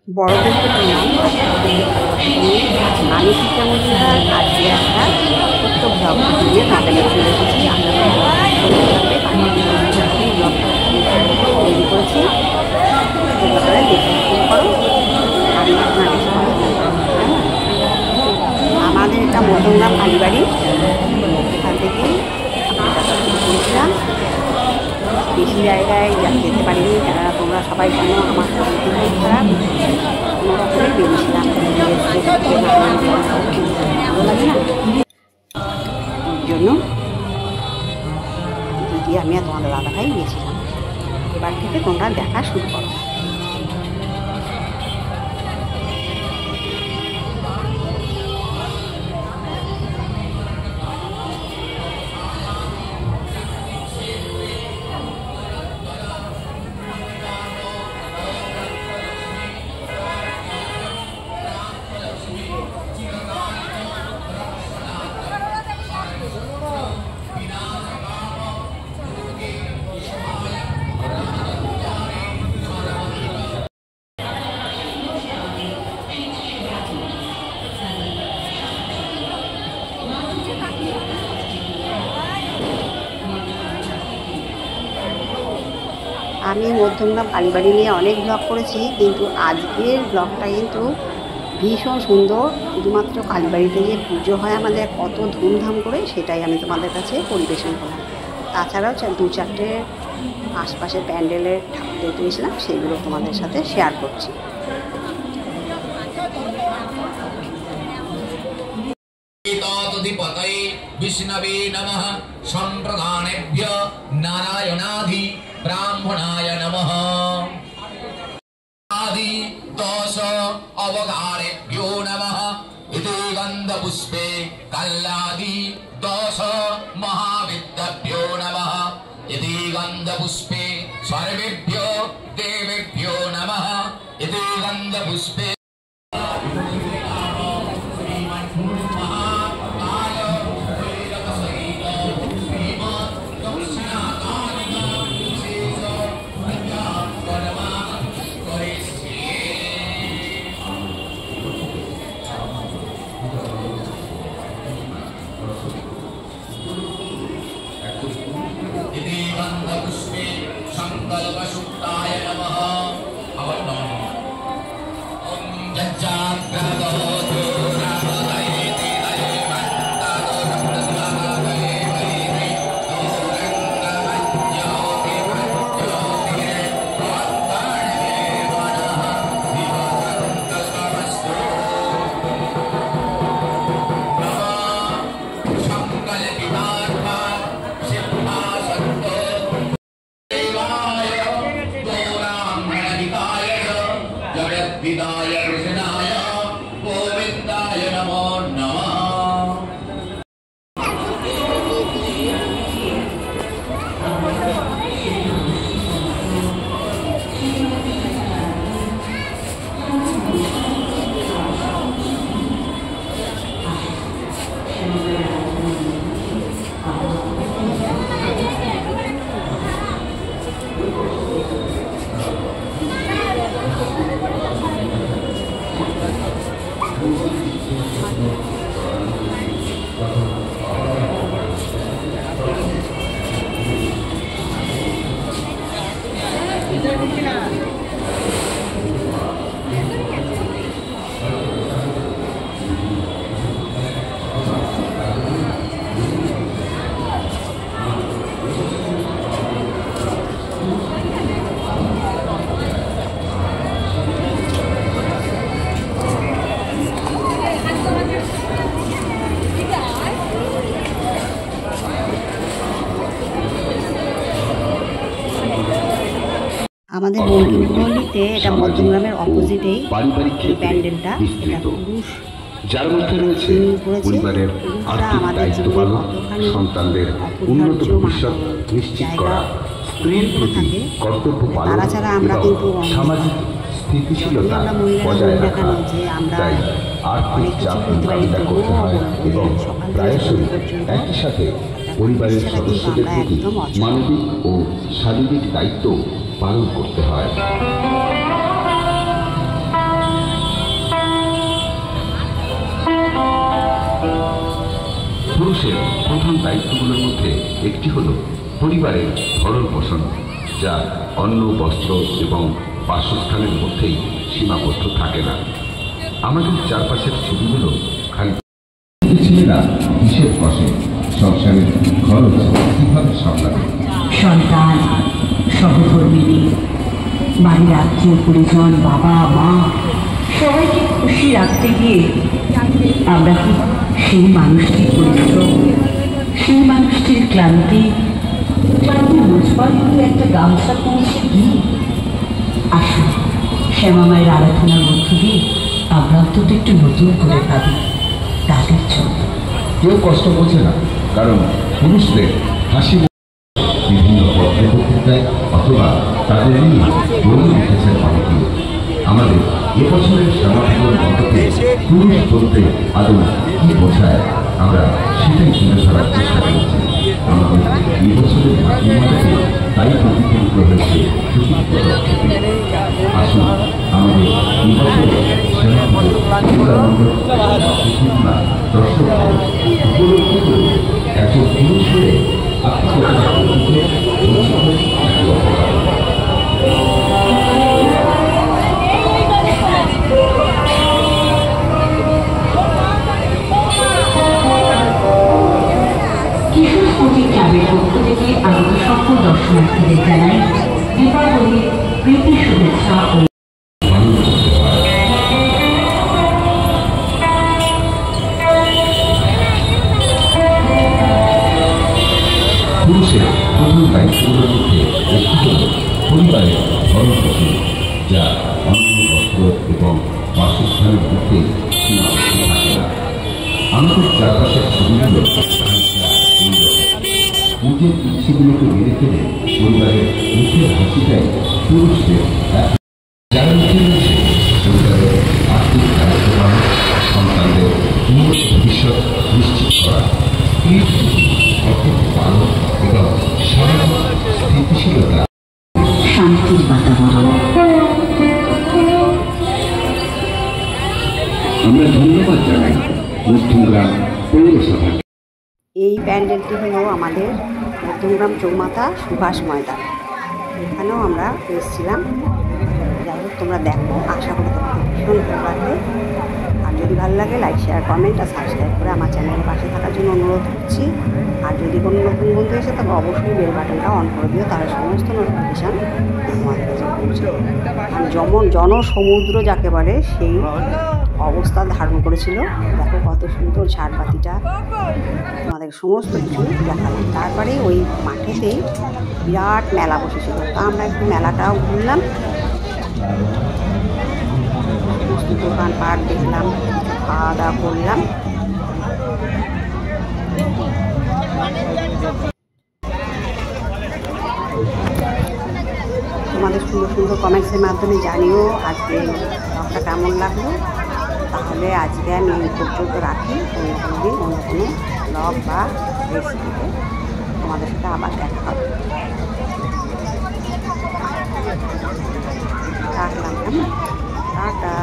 বড়দেরকে প্রণাম। আমি শিক্ষা মজুমদার আজকে একটা ছোট্ট ব্লগ নিয়ে তাদের চলে এসেছি। আমরা তৈরি করেছি, তোমরা দেখতে শুরু করো। আমি আপনাদের আমাদের এটা মধ্যমগ্রাম কালীবাড়ি, এখান থেকে গিয়েছিলাম। বেশি জায়গায় যেতে পারিনি, কেননা তোমরা সবাই জানো আমার শরীর খারাপ। কোনোরকমে বেরিয়েছিলাম, ভালো লাগে না, ওই জন্য দিদি আমি আর তোমাদের দাদা ভাই গিয়েছিলাম। এবার থেকে তোমরা দেখা শুরু করো। আমি মধ্যমগ্রাম কালীবাড়ি নিয়ে অনেক ব্লগ করেছি, কিন্তু আজকের ব্লগটা কিন্তু ভীষণ সুন্দর। শুধুমাত্র কালীবাড়িতে যে পুজো হয় আমাদের কত ধুমধাম করে, সেটাই আমি তোমাদের কাছে পরিবেশন করলাম। তাছাড়াও 2-4টে আশপাশের প্যান্ডেলের ঠাকুর দেখতে গেছিলাম, সেইগুলো তোমাদের সাথে শেয়ার করছি। विष्णवे नमः संप्रदानेभ्य नारायणाधि ब्राह्मणाय नमः आदि दोष अवगारेभ्यो नमः इति गन्धपुष्पे कल्लादि दोष महाविद्याभ्यो नमः इति गन्धपुष्पे सर्वेभ्यो देवेभ्यो नमः इति गन्धपुष्पे संकल्पसुक्ताय नमः विदाय कृष्णाय गोविन्दाय नमो नमः। আমাদের বন্টুপল্লীতে, এটা মধ্যমগ্রামের অপোজিটেই প্যান্ডেলটা, এটা পুরুষ যার মধ্যে রয়েছে পরিবারের আর্থিক দায়িত্ব পালন, সন্তানদের উন্নত ভবিষ্যৎ নিশ্চিত করা, স্ত্রীর প্রতি কর্তব্য পালন এবং সামাজিক স্থিতিশীলতা বজায় রাখা। তাই আর্থিক চাপ মোকাবিলা করতে হয় এবং প্রায়শই একই সাথে পরিবারের সদস্যদের প্রতি মানবিক ও শারীরিক দায়িত্ব পালন করতে হয়। পুরুষের প্রধান দায়িত্বগুলোর মধ্যে একটি হল পরিবারের ভরণ পোষণ, যা অন্ন, বস্ত্র এবং বাসস্থানের মধ্যেই সীমাবদ্ধ থাকে না। আমাদের চারপাশের ছবিগুলো খালি ছেলেরা হিসেব কষে সংসারের খরচ কিভাবে সামলাবে। সন্তান, সহধর্মিনী, বাড়ির আত্মীয় পরিজন, বাবা মা সবাইকে খুশি রাখতে গিয়ে আমরা কি সেই মানুষটির পরিশ্রম, সেই মানুষটির ক্লান্তি বুঝবার মতো একটা গামছা পৌঁছে দিই? আসুন, শ্যামা মায়ের আরাধনার মধ্য দিয়ে আমরা অন্তত একটু নতুন করে ভাবি তাদের জন্য। কেউ কষ্ট বোঝে না, কারণ পুরুষদের হাসি বিভিন্ন পত্রপত্রিকায় অথবা তাদের নিয়ে বই লিখেছেন অনেকে। আমাদের এবছরের শ্যামাঠাকুর মন্ত্রকে পুরুষ বলতে আদৌ কি বোঝায় আমরা সেটাই তুলে ধরার চেষ্টা করেছি। আমাদের এবছরের মাতৃমাতাকে তাই প্রতিফলিত হয়েছে প্রতি পদক্ষেপে। আসুন আমাদের এবছরের শ্যামাঠাকুর দর্শক উপলব্ধি করে একজন পুরুষ হয়ে আত্মীয়তা কিশোর স্মৃতি ক্লাবের পক্ষ থেকে আগত সকল দর্শনার্থীদের জানাই দীপাবলির প্রীতি শুভেচ্ছা ও পুরুষের প্রধান দায়িত্বগুলোর মধ্যে একটি হল পরিবারের ভরণ পোষণ, যা অন্ন, বস্ত্র এবং বাসস্থানের মধ্যে সীমাবদ্ধ থাকে না। আমাদের চারপাশের ছবিগুলো নিজের ইচ্ছেগুলোকে মেরে ফেলে পরিবারের মুখের হাসিটাই পুরুষদের যারা মুখে রয়েছে পরিবারের আর্থিক দায়িত্ব পালন, সন্তানদের উন্নত ভবিষ্যৎ নিশ্চিত করা, স্ত্রীর প্রতি কর্তব্য পালন এবং সামাজিক স্থিতিশীলতা, শান্তির বাতাবরণ। আমরা ধন্যবাদ জানাই মধ্যমগ্রাম পৌরসভা। এই প্যান্ডেলটি হলো আমাদের মধ্যমগ্রাম চৌমাথা সুভাষ ময়দান। এখানেও আমরা এসেছিলাম। যাই হোক, তোমরা দেখো, আশা করি তোমাদের ভীষণ ভালো লাগবে। আর যদি ভালো লাগে লাইক, শেয়ার, কমেন্ট আর সাবস্ক্রাইব করে আমার চ্যানেলের পাশে থাকার জন্য অনুরোধ করছি। আর যদি কোনো নতুন বন্ধু এসে তবে অবশ্যই বেল বাটনটা অন করে দিও, তাহলে সমস্ত নোটিফিকেশান তোমাদের কাছে পৌঁছাবে। আর জনসমুদ্র যাকে বলে সেই অবস্থা ধারণ করেছিল। দেখো কত সুন্দর ঝাড়বাতিটা, তোমাদের সমস্ত কিছু দেখালাম। তারপরে ওই মাঠেতেই বিরাট মেলা বসেছিল, তা আমরা একটু মেলাটাও ঘুরলাম, সমস্ত দোকানপাট দেখলাম, খাওয়া দাওয়া করলাম। তোমাদের সুন্দর সুন্দর কমেন্টসের মাধ্যমে জানিও আজকে ব্লগটা কেমন লাগলো। তাহলে আজকে আমি এই পর্যন্ত রাখি। অন্য কোনো দিন অন্য কোনো ব্লগ বা রেসিপিতে তোমাদের সাথে আবার দেখা হবে। রাখলাম, টাটা।